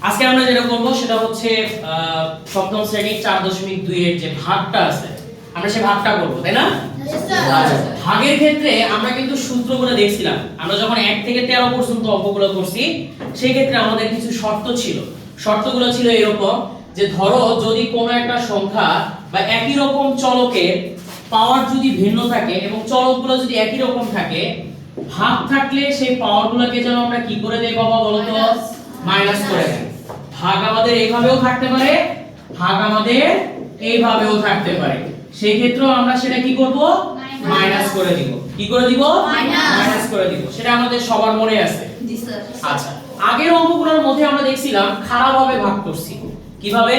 আজকে আমরা যেটা করব সেটা হচ্ছে সপ্তম শ্রেণীর 4.2 এর যে ভাগটা আছে আমরা সেই ভাগটা করব, তাই না? ভাগের ক্ষেত্রে আমরা কিন্তু সূত্রগুলো দেখছিলাম। আমরা যখন 1 থেকে 13 পর্যন্ত অঙ্কগুলো করছি সেই ক্ষেত্রে আমাদের কিছু শর্ত ছিল। শর্তগুলো ছিল এরকম যে ধরো যদি কোনো একটা সংখ্যা বা একই রকম চলকের পাওয়ার যদি ভিন্ন থাকে এবং চলকগুলো যদি একই রকম থাকে, ভাগ থাকলে সেই পাওয়ারগুলোকে যেন আমরা কি করে দেই বাবা বলো তো? মাইনাস করে দেই। ভাগ আমাদের এইভাবেও থাকতে পারে, ভাগ আমাদের এইভাবেও থাকতে পারে। সেই ক্ষেত্রেও আমরা সেটা কি করব? মাইনাস করে দিব। কি করে দিব? মাইনাস করে দিব। সেটা আমাদের সবার মনে আছে। জি স্যার। আচ্ছা, আগের অঙ্কগুলোর মধ্যে আমরা দেখছিলাম খারাপভাবে ভাগ করছি। কিভাবে?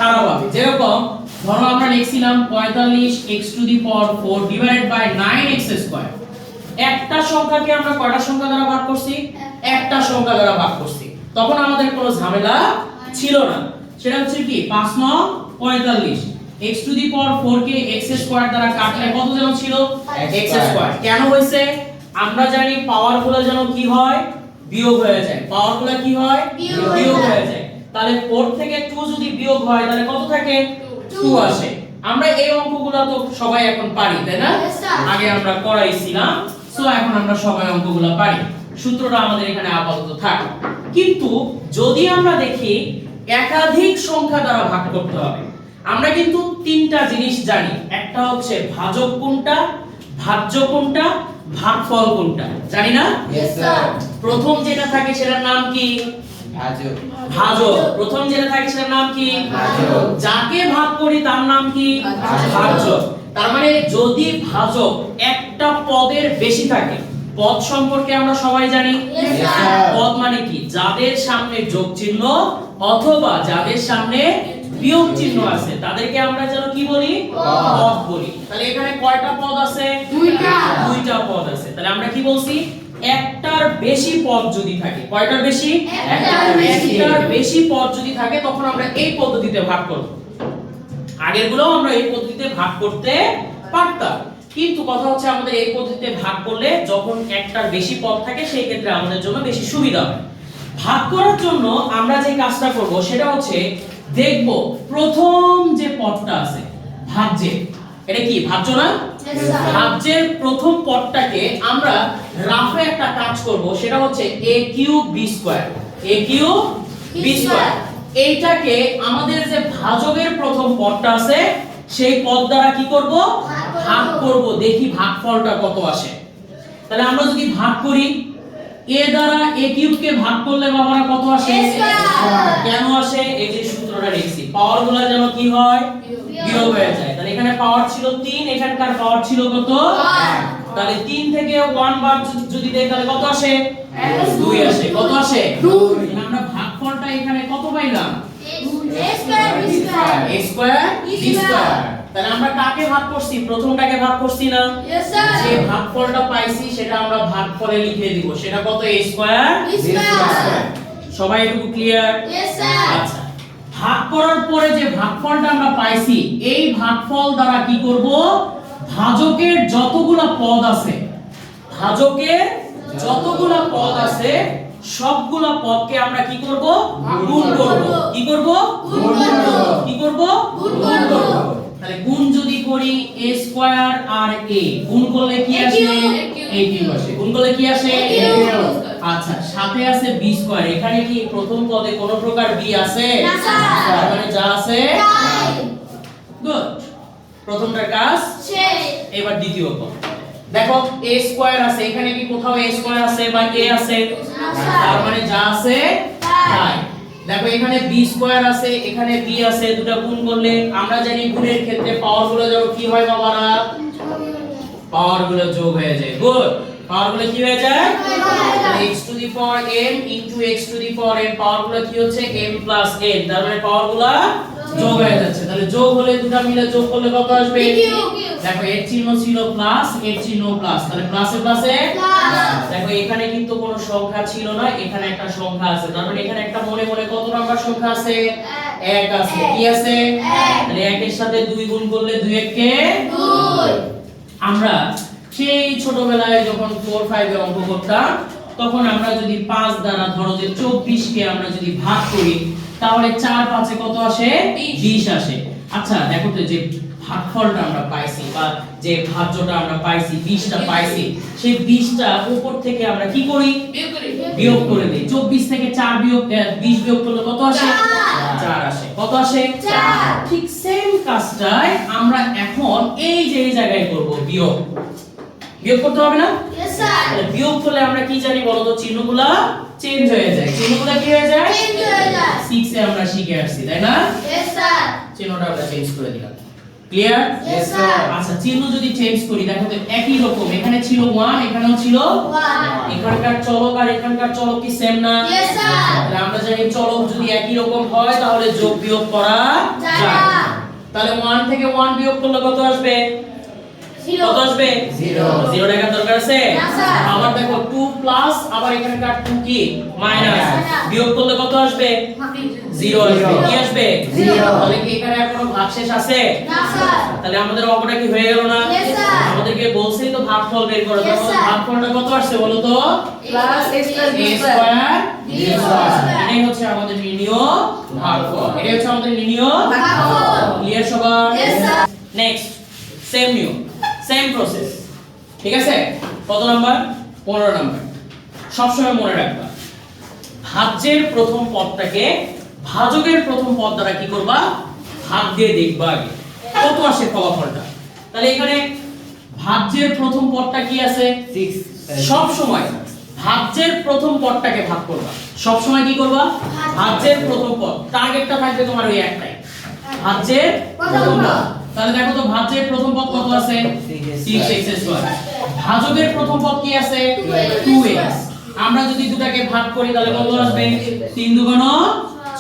খারাপভাবে। যেরকম ধরো আমরা লিখছিলাম 45x⁴ ডিভাইডেড বাই 9x²। একটা সংখ্যাকে আমরা কয়টা সংখ্যা দ্বারা ভাগ করছি? একটা সংখ্যা দ্বারা ভাগ করছি। তখন আমাদের কোনো ঝামেলা ছিল না। সেটা হচ্ছে কি 5 9 45 x⁴ কে x² দ্বারা কাটলে কত যেন ছিল? x²। কেন হইছে? আমরা জানি পাওয়ারগুলো যেন কি হয়? বিয়োগ হয়ে যায়। পাওয়ারগুলো কি হয়? বিয়োগ হয়ে যায়। তাহলে 4 থেকে 2 যদি বিয়োগ হয় তাহলে কত থাকে? 2 আসে। আমরা এই অঙ্কগুলো তো সবাই এখন পারি, তাই না? আগে আমরা করাইছিলাম, সো এখন আমরা সবাই অঙ্কগুলো পারি। সূত্রটা আমাদের এখানে আপাতত থাক। কিন্তু যদি আমরা দেখি একাধিক সংখ্যা দ্বারা ভাগ করতে হবে, আমরা কিন্তু তিনটা জিনিস জানি। একটা হচ্ছে ভাজক কোনটা, ভাজ্য কোনটা, ভাগফল কোনটা, জানি না? Yes sir. প্রথম যেটা থাকে সেটার নাম কি? ভাজক। ভাজক। প্রথম যেটা থাকে সেটার নাম কি? ভাজক। যাকে ভাগ করি তার নাম কি? ভাজক। তার মানে যদি ভাজক একটা পদের বেশি থাকে, পদ সম্পর্কে আমরা সবাই জানি। Yes, sir. পদ মানে কি? যাদের সামনে যোগ চিহ্ন অথবা যাদের সামনে বিয়োগ চিহ্ন আছে তাদেরকে আমরা যেন কি বলি? পদ বলি। তাহলে এখানে কয়টা পদ আছে? দুইটা পদ আছে। তাহলে আমরা কি বলছি? একটার বেশি পদ যদি থাকে, কয়টার বেশি? একটার বেশি পদ যদি থাকে তখন আমরা এই পদ্ধতিতে ভাগ করব। আগেরগুলো আমরা এই পদ্ধতিতে ভাগ করতে পারতাম, কিন্তু কথা হচ্ছে আমাদের এই পদ্ধতিতে ভাগ করলে যখন একটার বেশি পদ থাকে সেই ক্ষেত্রে আমাদের জন্য বেশি সুবিধা হয়। ভাগ করার জন্য আমরা যে কাজটা করব সেটা হচ্ছে দেখব প্রথম যে পদটা আছে ভাজ্যে, এটা কি ভাজ্য না? ভাজ্যের প্রথম পদটাকে আমরা রাফে একটা কাজ করব, সেটা হচ্ছে a³ b²। এইটাকে আমাদের যে ভাজকের প্রথম পদটা আছে সেই পদ দ্বারা কি করব? ভাগ করব। দেখি ভাগফলটা কত আসে। তাহলে আমরা যদি ভাগ করি a দ্বারা a³ কে ভাগ করলে বাবারা কত আসে? কেন আসে? এই যে সূত্রটা লিখছি, পাওয়ারগুলো যেন কি হয়? বিয়োগ হয়ে যায়। তাহলে এখানে পাওয়ার ছিল 3, এখানকার পাওয়ার ছিল কত? 1। তাহলে 3 থেকে 1 বার যদি দেই তাহলে কত আসে? 2 আসে। কত আসে? 2। তাহলে আমরা ভাগফলটা এখানে কত পাইলাম? a²b²। তাহলে আমরা কাকে ভাগ করছি? প্রথমটাকে ভাগ করছি না? যে ভাগফলটা পাইছি সেটা আমরা ভাগফলে লিখে দিব। সেটা কত? a²b²। সবাই একটু ক্লিয়ার? আচ্ছা, ভাগ করার পরে যে ভাগফলটা আমরা পাইছি এই ভাগফল দ্বারা কি করব? ভাজকের যতগুলা পদ আছে, ভাজকের যতগুলা পদ আছে সবগুলা পদকে আমরা কি করব? গুণ করব। কি করব? গুণ করব। কি করব? গুণ করব। তাহলে গুণ যদি করি a² আর a, গুণ করলে কি আসে? a³ আসে। গুণ করলে কি আসে? আচ্ছা, সাথে আছে b²। এখানে কি প্রথম পদে কোনো প্রকার b আছে? না স্যার। তার মানে যা আছে তাই। গুড, প্রথমটার কাজ শেষ। এবার দ্বিতীয় পদ দেখো a² আছে। এখানে কি কোথাও a² আছে বা a আছে? না স্যার। তার মানে যা আছে তাই। দেখো এখানে b² আছে, এখানে b আছে, দুটো গুণ করলে আমরা জানি গুণের ক্ষেত্রে পাওয়ারগুলো যেন কি হয় বাবারা? পাওয়ারগুলো যোগ হয়ে যায়। গুড, পাওয়ারগুলো কি হয়ে যায়? x⁴m x⁴n পাওয়ারগুলো কি হচ্ছে? m + n। তার মানে পাওয়ারগুলো যোগ হয়ে যাচ্ছে। তাহলে যোগ হলে দুটো মিলে যোগ করলে কত আসবে? দেখো এর চিহ্ন ছিল প্লাস, এর চিহ্ন প্লাস, তাহলে প্লাসে প্লাসে প্লাস। দেখো এখানে কিন্তু কোনো সংখ্যা ছিল না, এখানে একটা সংখ্যা আছে। তার মানে এখানে একটা মনে মনে কত নাম্বার সংখ্যা আছে? 1 আছে। কি আছে? তাহলে 1 এর সাথে 2 গুণ করলে 2 1 কে 2। আমরা সেই ছোটবেলায় যখন 4 5 এ অঙ্ক করতাম তখন আমরা যদি 5 দ্বারা ধরো যে 24 কে আমরা যদি ভাগ করি তাহলে 4 5 এ কত আসে 20 আসে। আচ্ছা দেখো তো যে ভাগফলটা আমরা পাইছি বা যে ভাজ্যটা আমরা পাইছি 20টা পাইছি, সেই 20টা উপর থেকে আমরা কি করি বিয়োগ করে দেই। 24 থেকে 4 বিয়োগ 20 বিয়োগ করলে কত আসে 4 আসে। কত আসে 4। ঠিক সেম কাজটাই আমরা এখন এই যে এই জায়গায় করব, বিয়োগ। বিয়োগ করতে হবে না? Yes sir. তাহলে বিয়োগ করলে আমরা কি জানি বলো তো, চিহ্নগুলো চেঞ্জ হয়ে যায়। চিহ্নগুলো কি হয়ে যায়? চেঞ্জ হয়ে যায়। 6 এ আমরা শিখে আসছি তাই না? Yes sir. চিহ্নটা আমরা চেঞ্জ করে দিলাম। ক্লিয়ার? Yes, sir. আচ্ছা চিহ্ন যদি চেঞ্জ করি দেখো তো একই রকম, এখানে ছিল 1 এখানেও ছিল 1 এখানকার চলক আর এখানকার চলক কি সেম না? Yes sir. তাহলে আমরা জানি চলক যদি একই রকম হয় তাহলে যোগ বিয়োগ করা যায় যায়। না। তাহলে 1 থেকে 1 বিয়োগ করলে কত আসবে? 0 কত আসবে? 0 0 টাকার দরকার আছে? না, স্যার। আবার দেখো 2 প্লাস আবার এখানকার 2 কি মাইনাস, মাইনাস। বিয়োগ করলে কত আসবে? 0 আসবে। কি আসবে? 0 তাহলে কি এখানে আর কোনো ভাগশেষ আছে? না স্যার। তাহলে আমাদের অঙ্কটা কি হয়ে গেল না? Yes, sir. আমাদেরকে বলছেই তো ভাগফল বের করো। Yes, তাহলে sir. ভাগফলটা কত আসছে বলো তো? Plus x plus a b square. Square b B square. square. এটাই হচ্ছে আমাদের নির্ণীয় ভাগফল। এটাই হচ্ছে আমাদের নির্ণীয় ভাগফল। ক্লিয়ার সবার? Yes, sir. নেক্সট সেম নিয়ম, সেম প্রসেস। ঠিক আছে? কত নাম্বার? 15 নাম্বার। সবসময় মনে রাখবা ভাজ্যের প্রথম পদটাকে ভাজকের প্রথম পদ দ্বারা কি করবা? ভাগ দিয়ে দেখবা আগে কত আসে ফলাফলটা। তাহলে এখানে ভাজ্যের প্রথম পদটা কি আছে? 6 সব সময় ভাজ্যের প্রথম পদটাকে ভাগ করবা। সব সময় কি করবা? ভাজ্যের প্রথম পদ। টার্গেটটা থাকবে তোমার ওই একটাই, ভাজ্যের প্রথম পদ। তাহলে দেখো তো ভাজ্যের প্রথম পদ কত আছে? 6x²। ভাজকের প্রথম পদ কি আছে? 2x। আমরা যদি দুটাকে ভাগ করি তাহলে কত আসবে? 3 দুগুণ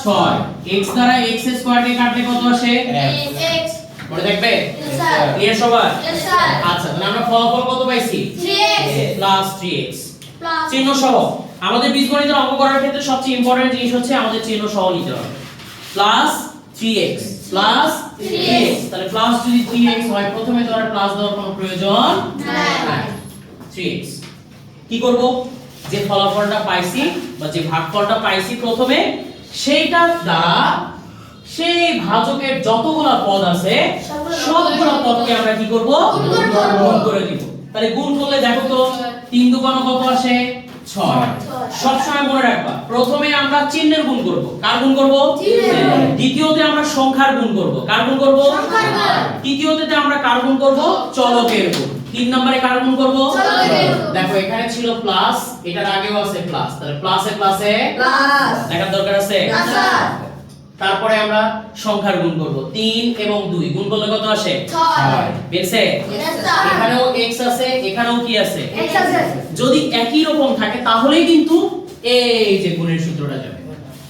6। x দ্বারা x² কে কাটলে কত আসে? x মনে থাকবে? Yes, sir. ক্লিয়ার সবার? Yes, sir. আচ্ছা তাহলে আমরা ফলাফল কত পাইছি? 3x প্লাস 3x প্লাস চিহ্ন সহ। আমাদের বীজগণিতের অঙ্ক করার ক্ষেত্রে সবচেয়ে ইম্পর্টেন্ট জিনিস হচ্ছে আমাদের চিহ্ন সহ নিতে হবে। Plus 3x plus 3x। তাহলে প্লাস যদি 3x হয় প্রথমে তো আর প্লাস দেওয়ার কোনো প্রয়োজন নাই। 3x কি করব? যে ফলাফলটা পাইছি বা যে ভাগফলটা পাইছি প্রথমে, সেইটা দ্বারা সেই ভাজকের যতগুলা পদ আছে সবগুলা পদকে আমরা কি করব? গুণ করে দিব। তাহলে গুণ করলে দেখো তো 3 দুগুণ কত আসে? 6। সব সময় মনে রাখবা প্রথমে আমরা চিহ্নের গুণ করব। কার গুণ করব? চিহ্নের। দ্বিতীয়তে আমরা সংখ্যার গুণ করব। কার গুণ করব? সংখ্যার গুণ। তৃতীয়তে আমরা কার গুণ করব? চলকের গুণ। 3 নম্বরে কার গুণ করব? চলকের গুণ। দেখো এখানে ছিল প্লাস, এটার আগেও আছে প্লাস, তাহলে প্লাসে প্লাসে প্লাস দেখার দরকার আছে। না স্যার তারপরে আমরা সংখ্যার গুণ করব। 3 এবং 2 গুণ করলে কত আসে? 6 বেরছে? Yes, sir. এখানেও x আছে, এখানেও কি আছে? x আছে যদি একই রকম থাকে তাহলেই কিন্তু এই যে গুণের সূত্রটা যাবে।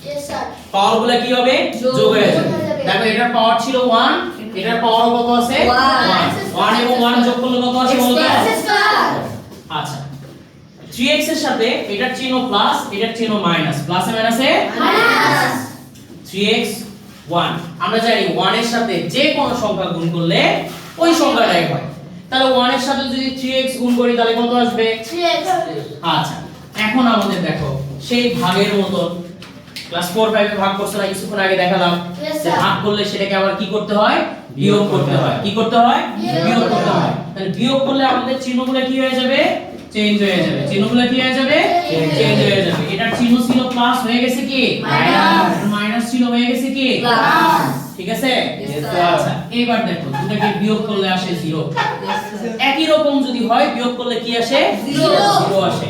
yes sir পাওয়ারগুলো কি হবে? যোগ যোগ হয়ে যাবে। হয়ে যাবে। দেখো এটার পাওয়ার ছিল 1, এটার পাওয়ার কত আছে? 1 1 এবং 1 যোগ করলে কত আসে বলো তো? x স্কয়ার আচ্ছা 3x এর সাথে এটার চিহ্ন প্লাস, এটার চিহ্ন মাইনাস, প্লাসে মাইনাসে মাইনাস 3x 1। আমরা জানি 1 এর সাথে যে কোনো সংখ্যা গুণ করলে ওই সংখ্যাটাই হয়। তাহলে 1 এর সাথে যদি 3x গুণ করি তাহলে কত আসবে? 3x আচ্ছা এখন আমাদের দেখো সেই ভাগের মতন ক্লাস 4 5 এ ভাগ করছ না কিছুক্ষণ আগে দেখালাম। Yes, যে sir. ভাগ করলে সেটাকে আবার কি করতে হয়? বিয়োগ করতে হয়। কি করতে হয়? বিয়োগ করতে হয়। তাহলে বিয়োগ করলে আমাদের চিহ্নগুলো কি হয়ে যাবে? চেঞ্জ হয়ে যাবে। চিহ্নগুলো কি হয়ে যাবে? চেঞ্জ হয়ে যাবে। এটার চিহ্ন ছিল প্লাস হয়ে গেছে কি? মাইনাস। মাইনাস ছিল হয়ে গেছে কি? প্লাস ঠিক আছে? Yes, sir. আচ্ছা এবার দেখো দুটাকে বিয়োগ করলে আসে 0। একই রকম যদি হয় বিয়োগ করলে কি আসে? Zero। 0 আসে।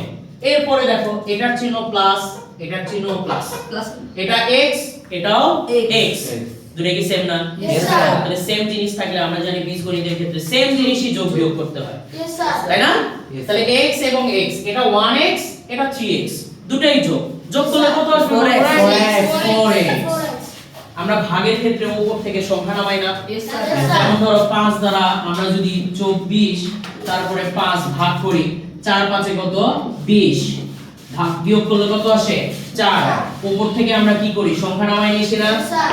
এরপরে দেখো এটার চিহ্ন প্লাস, এটার চিহ্ন প্লাস, প্লাস এটা x এটাও X। x, দুটো কি সেম না? Yes, sir. তাহলে সেম জিনিস থাকলে আমরা জানি বীজগণিতের ক্ষেত্রে সেম জিনিসই যোগ বিয়োগ করতে হয়, yes sir তাই না? Yes. তাহলে x এবং x, এটা 1x এটা 3x, দুটোই যোগ। যোগ করলে কত আসবে? 4x, 4x। আমরা ভাগের ক্ষেত্রে উপর থেকে সংখ্যা নামাই না? Yes, sir. Yes, sir. যেমন ধরো 5 দ্বারা আমরা যদি 24 তারপরে 5 ভাগ করি 4 5 এ কত? 20। ভাগ বিয়োগ করলে কত আসে? 4। উপর থেকে আমরা কি করি? সংখ্যা নামাই নিয়েছি না? yes sir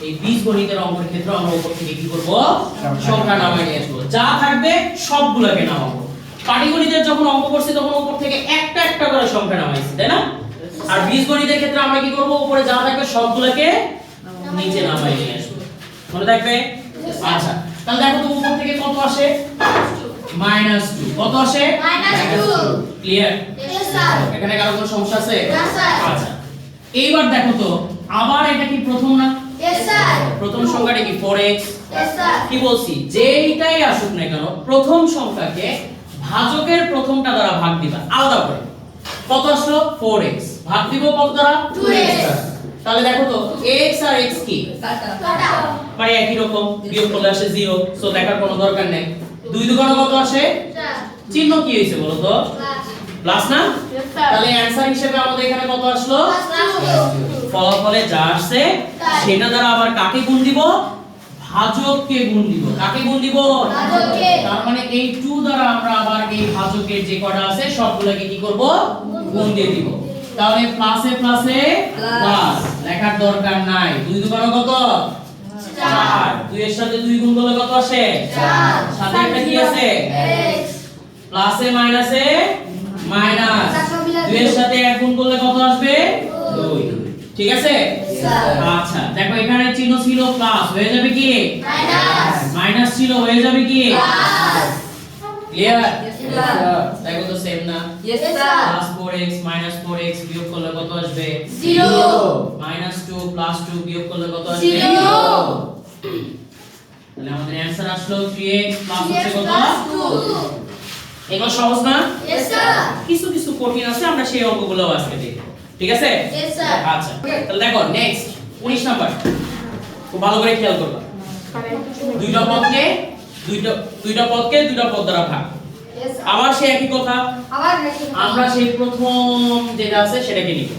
এই বীজগণিতের অঙ্কের ক্ষেত্রে আমরা উপর থেকে কি করব? সংখ্যা নামাই নিয়ে আসবো। যা থাকবে সবগুলোকে নামাবো। পাটিগণিতের যখন অঙ্ক করছি তখন উপর থেকে একটা একটা করে সংখ্যা নামাইছি, তাই না? আর বীজগণিতের ক্ষেত্রে আমরা কি করব, উপরে যা থাকবে সবগুলোকে নিচে নামাই নিয়ে আসবো, মনে থাকবে? আচ্ছা, তাহলে দেখো তো উপর থেকে কত আসে? -2। কত আসে? -2। ক্লিয়ার? Yes, sir. এখানে কারো কোনো সমস্যা আছে? না, স্যার। আচ্ছা, এইবার দেখো তো আবার এটা কি প্রথম না? Yes, sir. প্রথম সংখ্যাটা কি 4x? Yes, sir. কি বলছি, যেইটাই আসুক না কেন প্রথম সংখ্যাকে ভাজকের প্রথমটা দ্বারা ভাগ দিবা আলাদা করে। কত আসলো? 4x। ভাগ দিব কত দ্বারা? 2x। তাহলে দেখো তো x আর x কি কাটা। মানে একই রকম, বিয়োগ করলে আসে 0, সো দেখার কোনো দরকার নেই। 2 দুগুণে কত আসে? Sir. চিহ্ন কি হইছে বলো তো? Plus. প্লাস না? Yes, sir. তাহলে অ্যানসার হিসেবে আমাদের এখানে কত আসলো? +2। ফলাফলে যা আসছে তাই। সেটা দ্বারা আবার কাকে গুণ দিব? ভাজককে গুণ দিব। কাকে গুণ দিব? ভাজককে। তার মানে এই 2 দ্বারা আমরা আবার এই ভাজকের যে কটা আছে সবগুলোকে কি করব? গুণ দিয়ে দিব। তাহলে প্লাসে প্লাসে প্লাস লেখার দরকার নাই। 2 দুগুণ কত? 4। 2 এর সাথে 2 গুণ করলে কত আসে? 4। সাথে একটা কি আছে? x। প্লাসে মাইনাসে মাইনাস। 2 এর সাথে 1 গুণ করলে কত আসবে? 2। ঠিক আছে? স্যার। আচ্ছা, দেখো এখানে চিহ্ন ছিল প্লাস, হয়ে যাবে কি? মাইনাস। মাইনাস ছিল, হয়ে যাবে কি? প্লাস। ক্লিয়ার? sir. দেখো তো সেম না? Yes, Yes, sir. sir. Plus 4x minus 4x বিয়োগ করলে কত আসবে? 0। মাইনাস 2 প্লাস 2 বিয়োগ করলে কত আসবে? 0। তাহলে আমাদের অ্যানসার আসলো 3x প্লাস হচ্ছে কত? +2। এগুলো সহজ না? Yes, sir. কিছু কিছু কঠিন আছে, আমরা সেই অঙ্কগুলো আজকে দেখব। ঠিক আছে? Yes, sir. আচ্ছা, তাহলে দেখো নেক্সট 19 নাম্বার, খুব ভালো করে খেয়াল করবা। দুইটা পদকে দুইটা পদ দ্বারা ভাগ। Yes, sir. আবার সেই একই কথা, আবার দেখি। আমরা সেই প্রথম যেটা আছে সেটাকে নিব।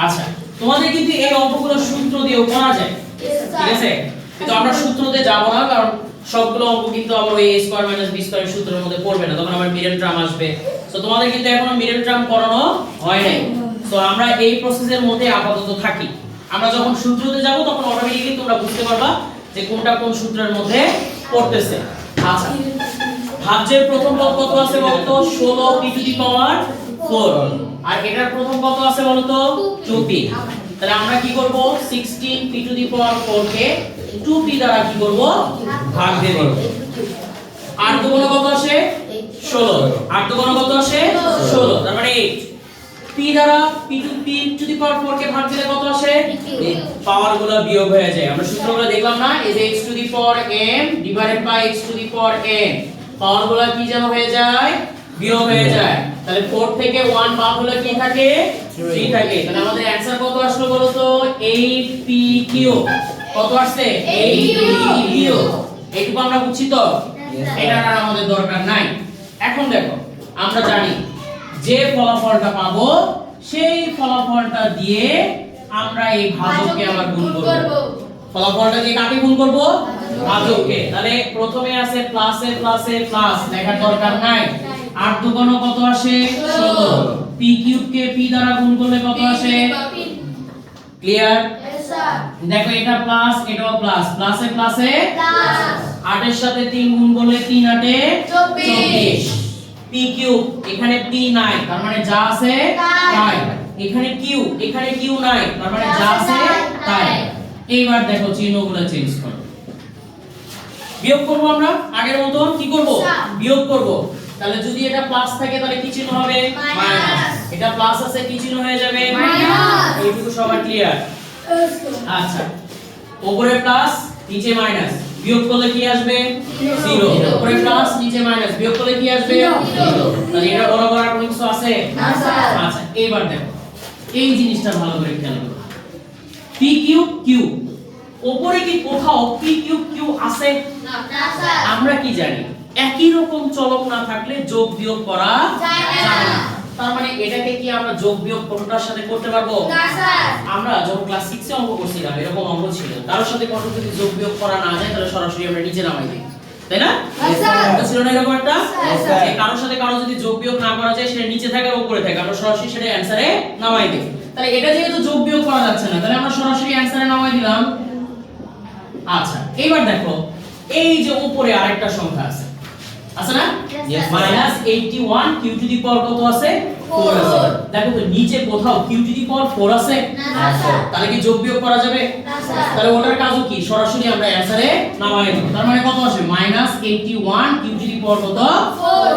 আচ্ছা, তোমাদের কিন্তু এই অঙ্কগুলো সূত্র দিয়েও করা যায়, Yes, ঠিক sir. আছে? কিন্তু আমরা সূত্রতে যাব না, কারণ সবগুলো অঙ্ক কিন্তু আবার ওই a স্কয়ার মাইনাস b স্কয়ারের সূত্রের মধ্যে পড়বে না, তখন আবার মিডল টার্ম আসবে। সো তোমাদের কিন্তু এখনো মিডল টার্ম করানো হয় নাই। সো আমরা এই প্রসেসের মধ্যে আপাতত থাকি। আমরা যখন সূত্রতে যাব তখন অটোমেটিক্যালি তোমরা বুঝতে পারবা যে কোনটা কোন সূত্রের মধ্যে পড়তেছে। আচ্ছা, ভাজ্যের প্রথম পদ কত আছে বলতো? 16 p টু দি পাওয়ার 4। আর এটার প্রথম কত আছে বলতো? 2p। তাহলে আমরা কি করব? 16 p two the power 4 K 2p দ্বারা কি করব? ভাগ দিয়ে দেব। 8 দুগুণ কত আসে? 16। 8 দুগুণ কত আসে? 16। তার মানে 8 p দ্বারা p টু দি পাওয়ার 4 কে ভাগ দিলে কত আসে? এই পাওয়ারগুলো বিয়োগ হয়ে যায়। আমরা সূত্রগুলো দেখলাম না, এই যে x to the power m divided by x to the power n, পাওয়ারগুলো কি যেন হয়ে যায়? বিয়োগ হয়ে যায়। তাহলে 4 থেকে 1 বাদ হলে কি থাকে? 3 থাকে। তাহলে আমাদের অ্যানসার কত আসলো বলো তো? 8pq। কত আসছে? 8pq। এইটুকু আমরা বুঝছি তো? এটা আর আমাদের দরকার নাই। এখন দেখো, আমরা জানি যে ফলাফলটা পাবো সেই ফলাফলটা দিয়ে আমরা এই ভাজককে আবার গুণ করব। ফলাফলটা দিয়ে কাকে গুণ করব? ভাজককে। তাহলে প্রথমে আছে প্লাসে প্লাসে প্লাস, লেখার দরকার নাই। 8 দুগুণ কত আসে? 16। p কিউব কে p দ্বারা গুণ করলে কত আসে? ক্লিয়ার? Yes, sir. দেখো এটা প্লাস, এটাও প্লাস, প্লাসে প্লাসে প্লাস। 8 এর সাথে 3 গুণ করলে 3 8 এ 24। p কিউব, এখানে p নাই, তার মানে যা আছে তাই। তাই। এখানে q নাই, তার মানে যা আছে তাই। এইবার দেখো চিহ্নগুলো চেঞ্জ করো, বিয়োগ করব। আমরা আগের মতন কি করব? স্যার। বিয়োগ করব। তাহলে যদি এটা প্লাস থাকে তাহলে কি চিহ্ন হবে? মাইনাস। এটা প্লাস আছে, কি চিহ্ন হয়ে যাবে? মাইনাস। এইটুকু সবার ক্লিয়ার? Yes, sir. আচ্ছা, উপরে প্লাস নিচে মাইনাস, বিয়োগ করলে কি আসবে? 0। উপরে প্লাস নিচে মাইনাস, বিয়োগ করলে কি আসবে? 0। তাহলে এটা বরাবর আর কোনো কিছু আছে? না, স্যার। আচ্ছা, এইবার দেখো এই জিনিসটা ভালো করে খেয়াল করো। p কিউব q, উপরে কি কোথাও p কিউব q আছে? না, স্যার। আমরা কি জানি? একই রকম চলক না থাকলে যোগ বিয়োগ করা যায় না। যায় না। তার মানে এটাকে কি আমরা যোগ বিয়োগ কোনটার সাথে করতে পারবো? না, স্যার। আমরা যখন ক্লাস 6 এ অঙ্ক করছিলাম এরকম অঙ্ক ছিল, কারোর সাথে কোনো যদি যোগ বিয়োগ করা না যায় তাহলে সরাসরি আমরা নিচে নামাই দিই, তাই না? Yes, sir. এটা ছিল না এরকম একটা? Yes, sir. যে কারোর সাথে কারো যদি যোগ বিয়োগ না করা যায় সেটা নিচে থাকে আর উপরে থাকে, আমরা সরাসরি সেটা অ্যানসারে নামাই দিই। তাহলে এটা যেহেতু যোগ বিয়োগ করা যাচ্ছে না, তাহলে আমরা সরাসরি অ্যানসারে নামাই দিলাম। আচ্ছা, এইবার দেখো এই যে উপরে আরেকটা সংখ্যা আছে, আছে না? Yes, sir. Minus 81 Q to the power কত আছে? 4 আছে। দেখো তো নিচে কোথাও কিউ টু দি পাওয়ার 4 আছে? না স্যার তাহলে কি যোগ বিয়োগ করা যাবে? না স্যার তাহলে ওটার কাজও কি? সরাসরি আমরা অ্যানসারে নামাই দিব। তার মানে কত আসবে? Minus 81 Q to the power কত? 4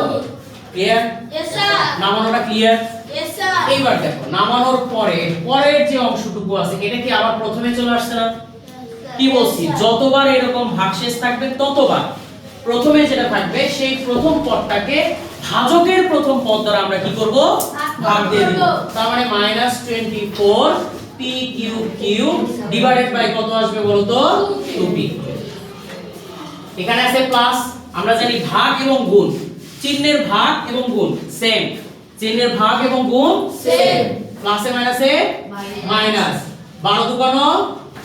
ক্লিয়ার? yes sir নামানোটা ক্লিয়ার? yes sir এইবার দেখো নামানোর পরে পরের যে অংশটুকু আছে এটা কি আবার প্রথমে চলে আসছে না? কি বলছি? যতবার এরকম ভাগশেষ থাকবে ততবার প্রথমে যেটা থাকবে সেই প্রথম পদটাকে ভাজকের প্রথম পদ দ্বারা আমরা কি করব? ভাগ দিয়ে দিব। তার মানে -24 p Q Q divided by কত আসবে বলো তো? 2p। এখানে আছে প্লাস, আমরা জানি ভাগ এবং গুণ, চিহ্নের ভাগ এবং গুণ সেম, চিহ্নের ভাগ এবং গুণ সেম, প্লাসে মাইনাসে মাইনাস, 12 দুগুণ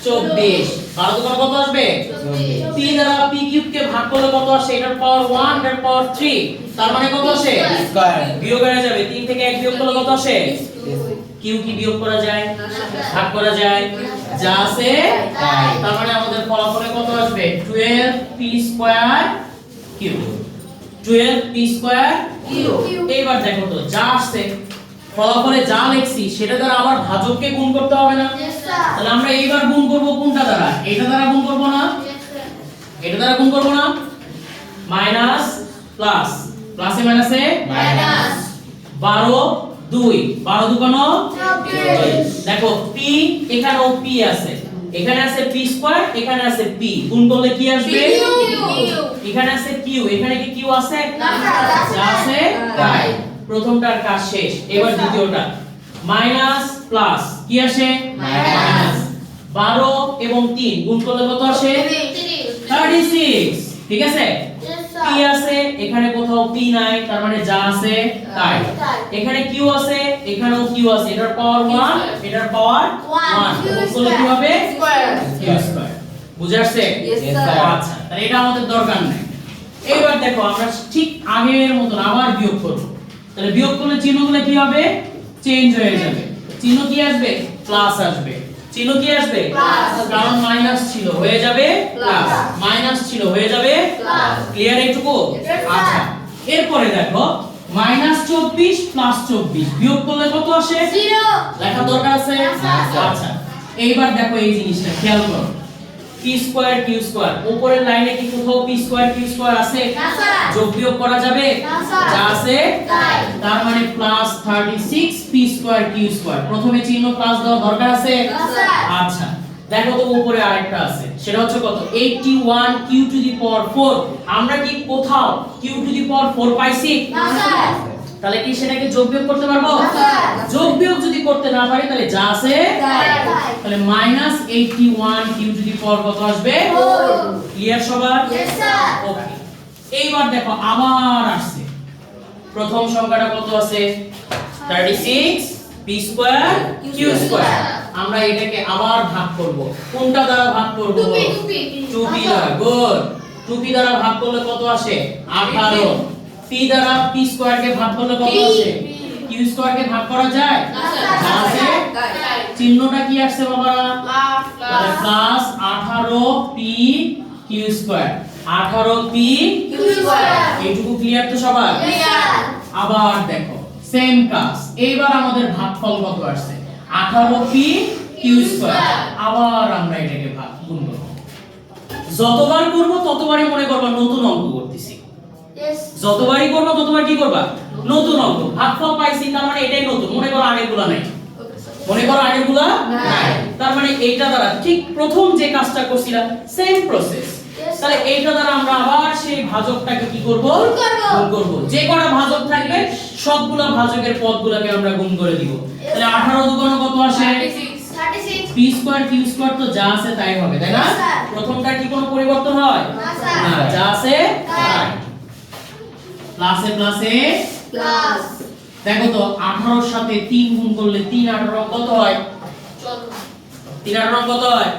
24, 12 দুগুণ কত আসবে? 24 p দ্বারা p কিউব কে ভাগ করলে কত আসে? এটার পাওয়ার 1 এটার পাওয়ার 3, তার মানে কত আসে? স্কয়ার বিয়োগ হয়ে যাবে, 3 থেকে 1 বিয়োগ করলে কত আসে? কিউ কি বিয়োগ করা যায়? ভাগ করা যায়, যা আছে তাই। তার মানে আমাদের ফলাফলে কত আসবে? 12p square Q, 12p square Q. এইবার দেখো তো যা আসছে ফলাফলে যা লিখছি সেটা দ্বারা আবার ভাজককে গুণ করতে হবে না? yes sir তাহলে আমরা এইবার গুণ করব কোনটা দ্বারা? এটা দ্বারা গুণ করব না? yes sir এটা দ্বারা গুণ করব না? মাইনাস প্লাস, প্লাসে মাইনাসে minus 12 2, 12 দুগুণ 24 দেখো p এখানেও p আছে, এখানে আছে p স্কয়ার, এখানে আছে p, গুণ করলে কি আসবে? এখানে আছে q, এখানে কি q আছে? না, স্যার, যা আছে তাই। প্রথমটার কাজ শেষ, এবার দ্বিতীয়টা মাইনাস প্লাস কি আসে? মাইনাস 12 এবং 3 গুণ করলে কত আসে? 36, ঠিক আছে? yes p sir আছে, এখানে কোথাও p নাই, তার মানে যা আছে তাই। এখানে q আছে, এখানেও q আছে, এটার পাওয়ার 1 এটার পাওয়ার 1, গুণ করলে কি হবে? q square. বুঝে আসছে? Yes, sir. আচ্ছা, তাহলে এটা আমাদের দরকার নাই। এবার দেখো আমরা ঠিক আগের মতন আবার বিয়োগ করব। তাহলে বিয়োগ করলে চিহ্নগুলো কি হবে? চেঞ্জ হয়ে যাবে। চিহ্ন কি আসবে? প্লাস আসবে। চিহ্ন কি আসবে? প্লাস। কারণ মাইনাস ছিল হয়ে যাবে প্লাস, মাইনাস ছিল হয়ে যাবে প্লাস। ক্লিয়ার এইটুকু? Yes, sir. আচ্ছা, এরপরে দেখো -24 +24 বিয়োগ করলে কত আসে? 0 লেখা দরকার আছে? না, স্যার। আচ্ছা, এইবার দেখো এই জিনিসটা খেয়াল করো, p স্কয়ার q স্কয়ার, উপরের লাইনে কি কোথাও p স্কয়ার q স্কয়ার আছে? না, স্যার। যোগ বিয়োগ করা যাবে? না, স্যার। যা আছে তাই। তার মানে +36 p স্কয়ার q স্কয়ার, প্রথমে চিহ্ন প্লাস দেওয়া দরকার আছে? না, স্যার। আচ্ছা, দেখো তো উপরে আরেকটা আছে, সেটা হচ্ছে কত? 81 q টু দি পাওয়ার 4, আমরা কি কোথাও q টু দি পাওয়ার 4 পাইছি? না, স্যার। তাহলে কি সেটাকে যোগ বিয়োগ করতে পারবো? না, স্যার। যোগ বিয়োগ যদি করতে না পারি তাহলে যা আছে তাই। তাহলে -81 q টু দি পাওয়ার কত আসবে? 4 ক্লিয়ার সবার? yes sir ওকে, এইবার দেখো আবার আসছে, প্রথম সংখ্যাটা কত আছে? 36 p স্কয়ার q স্কয়ার, আমরা এটাকে আবার ভাগ করব। কোনটা দ্বারা ভাগ করব? 2p দ্বারা। গুড, 2p দ্বারা ভাগ করলে কত আসে? 18। p দ্বারা p স্কয়ার কে ভাগ করলে কত আসে? q স্কয়ার কে ভাগ করা যায়? না, স্যার। যা আছে চিহ্নটা কি আসছে বাবারা? তাহলে plus 18p q square, 18p q square এইটুকু ক্লিয়ার তো সবার? yes sir আবার দেখো সেম কাজ, এইবার আমাদের ভাগফল কত আসছে? 18p q স্কয়ার, আবার আমরা এটাকে ভাগ গুণ করব। যতবার করব ততবারই মনে করবা নতুন অঙ্ক করতেছি, yes যতবারই করব ততবার কি করবা? নতুন অঙ্ক। ভাগফল পাইছি তার মানে এটাই নতুন, মনে করো আগেরগুলা নাই, মনে করো আগেরগুলা নাই, তার মানে এইটা দ্বারা ঠিক প্রথম যে কাজটা করছিলাম সেম প্রসেস। তাহলে এইটা দ্বারা আমরা আবার সেই ভাজকটাকে কি করব? গুণ করব। গুণ করব। যে কটা ভাজক থাকবে সবগুলা ভাজকের পদগুলোকে আমরা গুণ করে দিব। তাহলে 18 দুগুণ কত আসে? 36 p স্কয়ার q স্কয়ার তো যা আছে তাই হবে, তাই না? Yes, sir. প্রথমটা কি কোনো পরিবর্তন হয়? না, স্যার। না, যা আছে তাই। প্লাসে প্লাসে plus দেখো তো 18 এর সাথে 3 গুণ করলে 3 18 কত হয়? 3 18 কত হয়?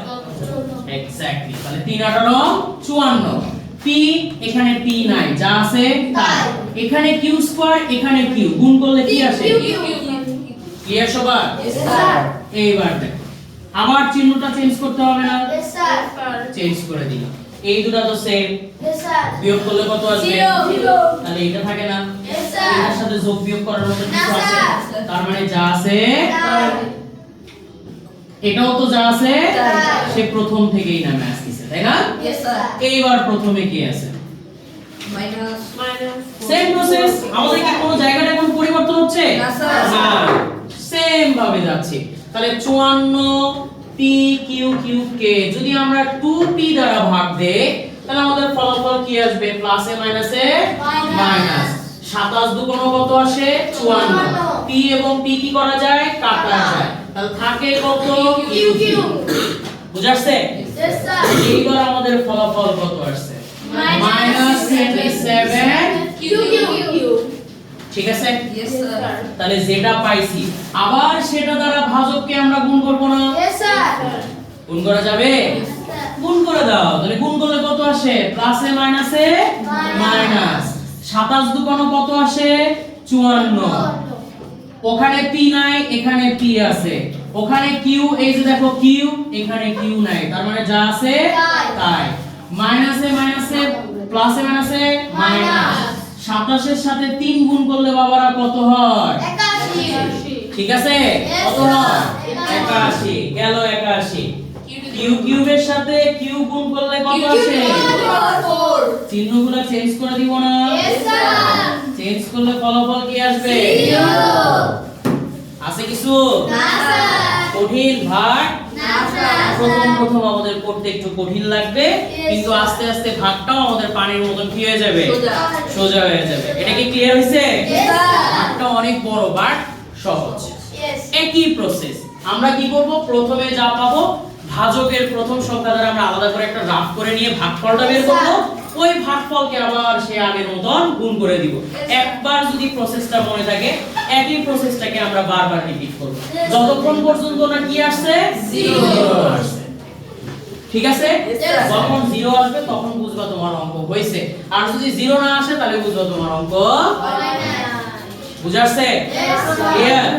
এক্স্যাক্টলি, তাহলে 3 18 54। p এখানে p নাই, যা আছে তাই। এখানে q স্কয়ার, এখানে q, গুণ করলে কি আসে? ক্লিয়ার সবার? yes sir এইবার দেখো আবার চিহ্নটা চেঞ্জ করতে হবে না? yes sir চেঞ্জ করে দিলাম। এই দুটো তো সেম, Yes, sir. বিয়োগ করলে কত আসবে? Zero. তাহলে এটা থাকে না, Yes, sir. এটার সাথে যোগ বিয়োগ করার মতো না, কিছু আছে? স্যার। তার মানে যা আছে Sir. এটাও তো যা আছে স্যার। সে প্রথম থেকেই নামে আসছে, তাই না? Yes, sir. এইবার প্রথমে কি আছে? Minus. Same process. আমাদের কি কোনো জায়গাটা কোনো পরিবর্তন হচ্ছে? না, স্যার। না, সেম ভাবে যাচ্ছে। তাহলে 54 p q কিউব কে যদি আমরা 2p দ্বারা ভাগ দেই তাহলে আমাদের ফলাফল কি আসবে? প্লাসে মাইনাসে মাইনাস। 27 দুগুণ কত আসে? 54। p এবং p কি করা যায়? কাটা যায়। তাহলে থাকে কত? q cube. বুঝাচ্ছে? Yes, sir. এইবার আমাদের ফলাফল কত আসছে? Minus -27 Q. ঠিক আছে? Yes, sir. তাহলে যেটা পাইছি আবার সেটা দ্বারা ভাজককে আমরা গুণ করব না? Yes, sir. গুণ করা যাবে? গুণ করে দাও। তাহলে গুণ করলে কত আসে? প্লাসে মাইনাসে মাইনাস। 27 দুগুণ কত আসে? 54। ওখানে p নাই, এখানে p আছে। ওখানে q, এই যে দেখো q, এখানে q নাই। তার মানে যা আছে তাই। মাইনাসে মাইনাসে প্লাসে মাইনাসে মাইনাস। 27 এর সাথে 3 গুণ করলে বাবারা কত হয়? 81. ঠিক আছে? Yes, কত sir. হয়? 81 গেল 81। q কিউবের সাথে q গুণ করলে কত আসে? চিহ্নগুলো চেঞ্জ করে দিব না? Yes, sir. চেঞ্জ করলে ফলাফল কি আসবে? Zero. আছে কিছু না, sir. কঠিন ভাগ? না, sir. প্রথম আমাদের করতে একটু কঠিন লাগবে, কিন্তু আস্তে আস্তে ভাগটাও আমাদের পানির মতন কি হয়ে যাবে? সোজা। সোজা হয়ে যাবে। এটা কি ক্লিয়ার হইছে? Yes, sir. ভাগটা অনেক বড় বাট সহজ। Yes. একই প্রসেস। আমরা কি করব? প্রথমে যা পাবো ভাজকের প্রথম সংখ্যা দ্বারা আমরা আলাদা করে একটা রাফ করে নিয়ে ভাগফলটা বের করব। ওই ভাগফলকে আবার সে আগের মতন গুণ করে দিব। একবার যদি প্রসেসটা মনে থাকে একই প্রসেসটাকে আমরা বারবার রিপিট করব যতক্ষণ পর্যন্ত না কি আসছে? Zero. জিরো আসছে। ঠিক আছে? Yes, sir. যখন জিরো আসবে তখন বুঝবা তোমার অঙ্ক হইছে, আর যদি জিরো না আসে তাহলে বুঝবা তোমার অঙ্ক বুঝাচ্ছে? Yes, sir. ক্লিয়ার?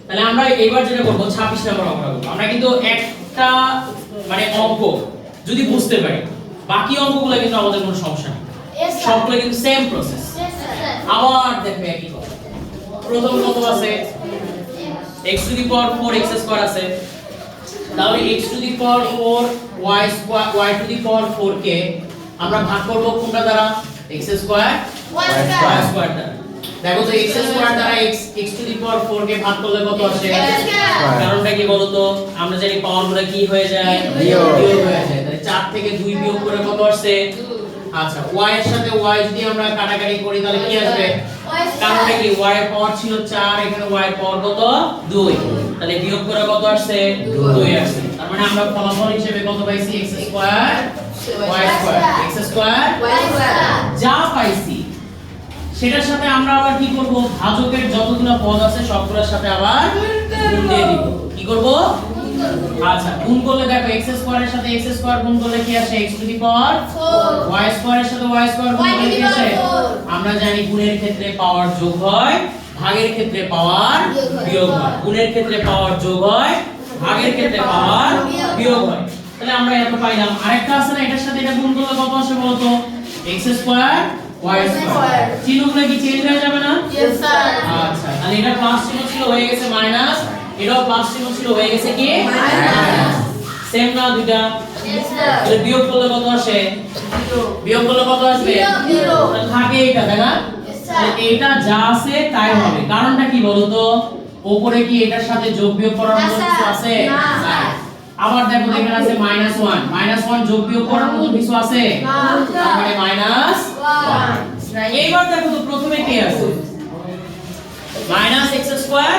তাহলে আমরা এবার যেটা করব 26 নম্বর অঙ্কটা করব। আমরা কিন্তু একটা মানে অঙ্ক যদি বুঝতে পারি বাকি অঙ্কগুলো কিন্তু আমাদের কোনো সমস্যা নেই, Yes, sir. সবগুলো কিন্তু সেম প্রসেস। Yes, sir. আবার দেখবে একই কথা। প্রথম কত আছে? x to the power 4 x square আছে। তাহলে x to the power 4 y square y to the power 4 কে আমরা ভাগ করব কোনটা দ্বারা? x square Y y square. Square দ্বারা। দেখো তো x স্কয়ার দ্বারা x টু দি পাওয়ার 4 কে ভাগ করলে কত আসে? X square. কারণটা কি বলো তো? আমরা জানি পাওয়ারগুলো কি হয়ে যায়? বিয়োগ। বিয়োগ হয়ে যায়। তাহলে 4 থেকে 2 বিয়োগ করে কত আসছে? আচ্ছা y এর সাথে y যদি আমরা কাটাকাটি করি তাহলে কি আসবে? Y কারণটা square. কি? y এর পাওয়ার ছিল 4, এখানে y এর পাওয়ার কত? 2। তাহলে বিয়োগ করে কত আসছে? 2 আসছে। তার মানে আমরা ফলাফল হিসেবে কত পাইছি? x square y square x square Y square. যা পাইছি সেটার সাথে আমরা আবার কি করব? ভাজকের যতগুলো পদ আছে সবগুলোর সাথে আবার গুণ দিয়ে দিব। কি করব? আচ্ছা, গুণ করলে দেখো x স্কয়ারের সাথে x স্কয়ার গুণ করলে কি আসে? x to the power 4. y স্কয়ারের সাথে y স্কয়ার গুণ Y করলে to কি the আসে? power 4. আমরা জানি গুণের ক্ষেত্রে পাওয়ার যোগ হয়, ভাগের ক্ষেত্রে পাওয়ার বিয়োগ হয়। গুণের ক্ষেত্রে পাওয়ার যোগ হয়, ভাগের ক্ষেত্রে পাওয়ার বিয়োগ হয়। তাহলে আমরা এত পাইলাম। আরেকটা আছে না, এটার সাথে এটা গুণ করলে কত আসে বলো তো? x square y square. চিহ্নগুলো কি চেঞ্জ হয়ে যাবে না? Yes, sir. আচ্ছা, তাহলে এটা প্লাস চিহ্ন ছিল হয়ে গেছে মাইনাস, এটাও প্লাস চিহ্ন ছিল হয়ে গেছে কি? মাইনাস। সেম না দুইটা? Yes, sir. তাহলে বিয়োগ করলে কত আসে? বিয়োগ করলে কত আসবে? Zero. তাহলে থাকে এটা, তাই না? Yes, sir. তাহলে এইটা যা আছে তাই হবে। কারণটা কি বলো তো? উপরে কি এটার সাথে যোগ বিয়োগ করার না, মতো স্যার। কিছু আছে? না, স্যার। আবার দেখো এখানে আছে -1, -1 যোগ বিয়োগ করার মতো কিছু আছে? না, তার মানে -1। এইবার দেখো তো প্রথমে কি আছে? -x square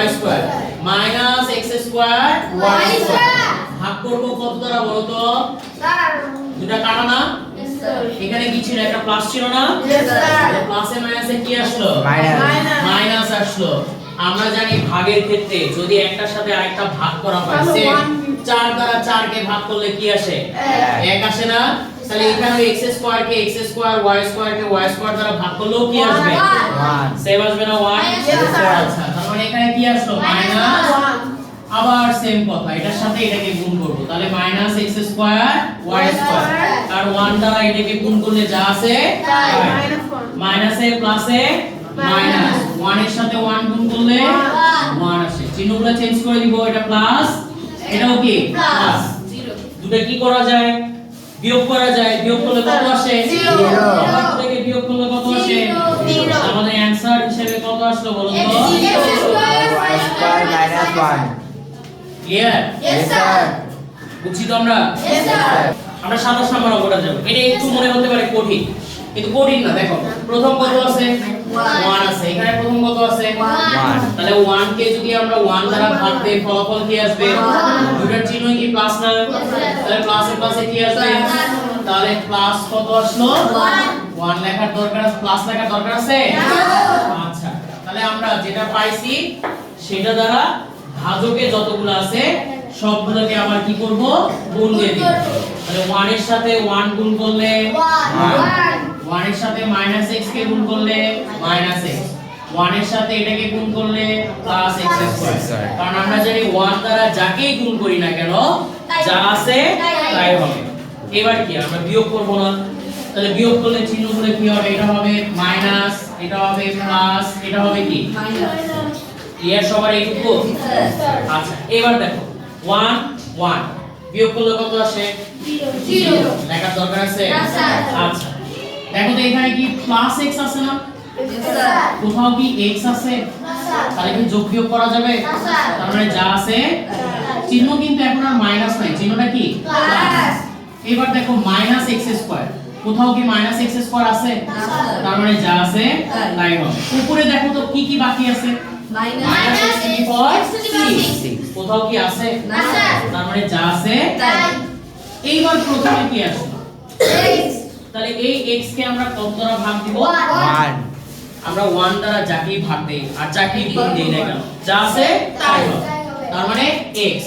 y square -x square y square ভাগ করব কত দ্বারা বলো তো? দুটা কাটা না? Yes, sir. এখানে কি ছিল? একটা প্লাস ছিল না? Yes, sir. প্লাসে মাইনাসে কি আসলো? Minus. মাইনাস আসলো। আমরা জানি ভাগের ক্ষেত্রে যদি একটার সাথে আরেকটা ভাগ করা হয়, সে 4 দ্বারা 4 কে ভাগ করলে কি আসে? 1 আসে না? তাহলে এখানে x স্কয়ার কে x স্কয়ার y স্কয়ার কে y স্কয়ার দ্বারা ভাগ করলেও কি আসবে? 1. সেম আসবে না 1? Yes, sir. আচ্ছা, তার মানে এখানে কি আসলো? মাইনাস। আবার সেম কথা, এটার সাথে এটাকে গুণ করব, তাহলে minus X square Y square, আর 1 দ্বারা এটাকে গুণ করলে যা আছে তাই, মাইনাসে প্লাসে মাইনাস, 1 এর সাথে 1 গুণ করলে 1 আসে, চিহ্নগুলো চেঞ্জ করে দিব, এটা প্লাস এটাও কি প্লাস, দুটো কি করা যায়, বিয়োগ করা যায়, বিয়োগ করলে কত আসে, আবার থেকে বিয়োগ করলে কত আসে, আমাদের অ্যানসার হিসেবে কত আসলো বলুন তো, Y square minus 1. Clear, Yes sir. বুঝছি তো আমরা, Yes sir. আমরা 27 নম্বর অঙ্কটা যাব, এটা একটু মনে হতে পারে কঠিন, কিন্তু কঠিন না, দেখো প্রথম কত আছে 1 আছে, এখানে প্রথম কত আছে 1, তাহলে 1 কে যদি আমরা 1 দ্বারা ভাগ দেই ফলাফল কি আসবে, দুটোর চিহ্ন কি প্লাস না, তাহলে প্লাসে প্লাসে কি আসবে, তাহলে প্লাস কত আসলো 1 লেখার দরকার আছে, প্লাস লেখার দরকার আছে, আচ্ছা তাহলে আমরা যেটা পাইছি সেটা দ্বারা ভাজকে যতগুলো আছে সবগুলোকে আবার কি করব, গুণ দিয়ে দিব, তাহলে 1 এর সাথে 1 গুণ করলে 1 এর সাথে মাইনাস x কে গুণ করলে মাইনাস x, 1 এর সাথে এটাকে গুণ করলে প্লাস x স্কয়ার, কারণ আমরা জানি 1 দ্বারা যাকেই গুণ করি না কেন যা আছে তাই হবে। এবার কি আমরা বিয়োগ করব না, তাহলে বিয়োগ করলে চিহ্নগুলো কি হবে, এটা হবে মাইনাস, এটা হবে প্লাস, এটা হবে কি এর সবার এইটুকু, আচ্ছা এবার দেখো 1 1 বিয়োগ করলে কত আসে 0, লেখার দরকার আছে, আচ্ছা দেখো তো এখানে কি প্লাস x আছে না, কোথাও কি x আছে, তাহলে কি যোগ বিয়োগ করা যাবে, তার মানে যা আছে, চিহ্ন কিন্তু এখন আর মাইনাস নাই, চিহ্নটা কি প্লাস, এবার দেখো মাইনাস x স্কয়ার, কোথাও কি মাইনাস x স্কয়ার আছে, তার মানে যা আছে তাই হবে, উপরে দেখো তো কি কি বাকি আছে, minus x to the power 6, কোথাও কি আছে, তার মানে যা আছে তাই, এইবার প্রথমে কি আসলো, তাহলে এই x কে আমরা কত দ্বারা ভাগ দিব, 1. আমরা 1 দ্বারা যাকেই ভাগ দেই আর যাকেই গুণ দেই না কেন যা আছে তাই হবে, তার মানে x,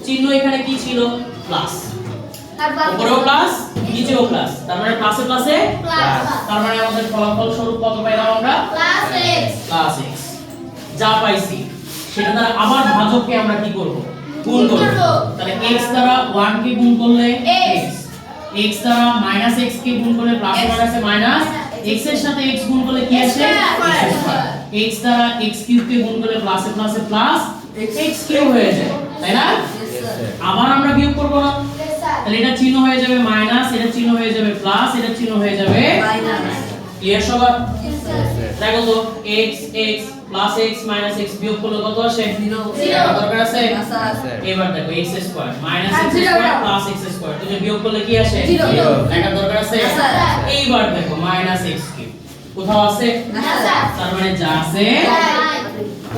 চিহ্ন এখানে কি ছিল প্লাস, উপরেও প্লাস নিচেও প্লাস, তার মানে প্লাসে প্লাসে প্লাস, তার মানে আমাদের ফলাফল স্বরূপ কত পাইলাম আমরা প্লাস x, যা পাইছি সেটা দ্বারা আবার ভাজককে আমরা কি করব, গুণ করব, তাহলে x দ্বারা 1 কে গুণ করলে x, x দ্বারা মাইনাস x কে গুণ করলে প্লাসে মাইনাসে মাইনাস, x এর সাথে x গুণ করলে কি আসে x দ্বারা x কিউব কে গুণ করলে প্লাসে প্লাসে প্লাস x কিউব হয়ে যায়, তাই না, আবার আমরা বিয়োগ করব না, তাহলে এটা চিহ্ন হয়ে যাবে মাইনাস, এটা চিহ্ন হয়ে যাবে প্লাস, এটা চিহ্ন হয়ে যাবে ক্লিয়ার সবার, দেখো তো x x plus x minus x বিয়োগ করলে কত আসে 0, দরকার আছে, এবার দেখো x square minus x square plus x square, তুমি বিয়োগ করলে কি আসে 0, লেখার দরকার আছে, এইবার দেখো মাইনাস x কিউব কোথাও আছে, তার মানে যা আছে,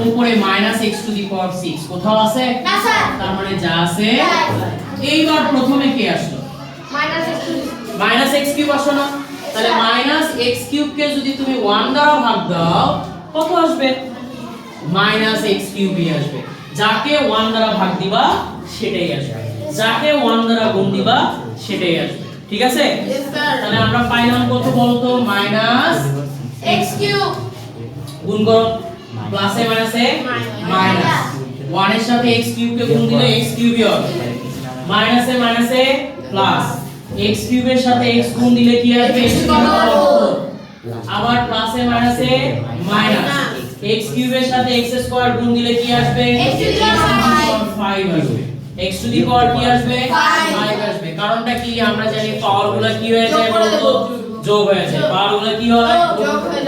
উপরে minus x to the power 6 কোথাও আছে, তার মানে যা আছে, এইবার প্রথমে কি আসলো মাইনাস x কিউব আসলো না, তাহলে মাইনাস x কিউব কে যদি তুমি 1 দ্বারা ভাগ দাও কত আসবে, মাইনাস x কিউবই আসবে, যাকে 1 দ্বারা ভাগ দিবা সেটাই আসবে, যাকে 1 দ্বারা গুণ দিবা সেটাই আসবে, ঠিক আছে, তাহলে আমরা পাইলাম কত বলতো মাইনাস x কিউব, গুণ করো প্লাসে মাইনাসে মাইনাস, 1 এর সাথে x কিউব কে গুণ দিলে x কিউবই হবে, মাইনাসে মাইনাসে প্লাস, x কিউবের সাথে x গুণ দিলে কি আসবে x টু দি পাওয়ার 4, আবার প্লাসে মাইনাসে মাইনাস, x কিউবের সাথে x স্কয়ার গুণ দিলে কি আসবে x টু দি পাওয়ার 5 আসবে, x টু দি পাওয়ার কি আসবে 5 আসবে, কারণটা কি আমরা জানি পাওয়ারগুলো কি হয়ে যায় বলতো যোগ হয়ে যায়, পাওয়ারগুলো কি হয়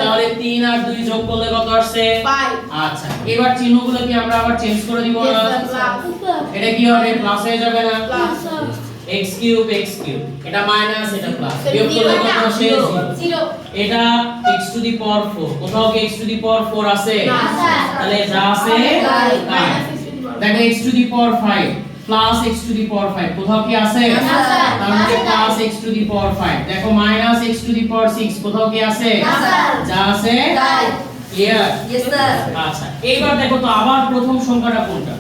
তাহলে 3 আর 2 যোগ করলে কত আসছে 5, আচ্ছা এবার চিহ্নগুলো কি আমরা আবার চেঞ্জ করে দিব না, এটা কি হবে প্লাস হয়ে যাবে না, x কিউব এটা মাইনাস এটা প্লাস, বিয়োগ করলে কত আসে 0, এটা x টু দি পাওয়ার 4, কোথাও কি x টু দি পাওয়ার 4 আছে, তাহলে যা আছে তাই, দেখো x to the power 5 plus x to the power 5 কোথাও কি আছে, তার মানে plus x to the power 5, দেখো minus x to the power 6 কোথাও কি আছে, যা আছে তাই, ক্লিয়ার, আচ্ছা এইবার দেখো তো আবার প্রথম সংখ্যাটা কোনটা,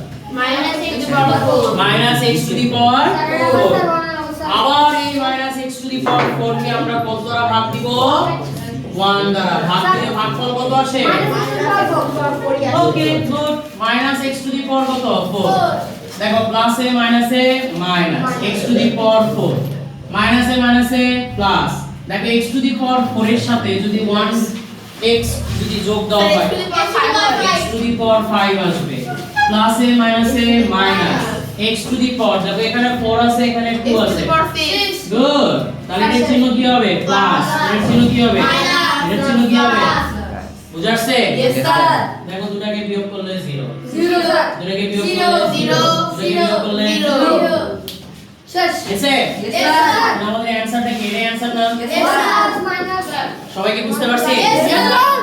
minus x to the power 4, আবার এই minus x to the power 4 কে আমরা কত দ্বারা ভাগ দিব 1 দ্বারা, ভাগ দিলে ভাগফল কত আসে, okay good, minus x to the power কত 4, দেখো প্লাসে মাইনাসে minus x to the power 4 মাইনাসে মাইনাসে প্লাস দেখো x টু দি পাওয়ার 4 এর সাথে যদি 1x যদি যোগ দেওয়া হয় x টু দি পাওয়ার 5 আসবে প্লাসে মাইনাসে মাইনাস x টু দি পাওয়ার দেখো এখানে 4 আছে এখানে 2 আছে গুড তাহলে এর চিহ্ন কি হবে প্লাস এর চিহ্ন কি হবে এর চিহ্ন কি হবে বুঝাচ্ছে Yes, sir. দেখো দুটাকে বিয়োগ করলে 0 Zero, sir. দুটাকে বিয়োগ Zero, করলে zero, দুটাকে বিয়োগ করলে zero. Sir. এসে Yes, sir. আমাদের অ্যানসারটা কি এর অ্যানসার না Yes, sir. সবাইকে বুঝতে পারছি Yes, sir.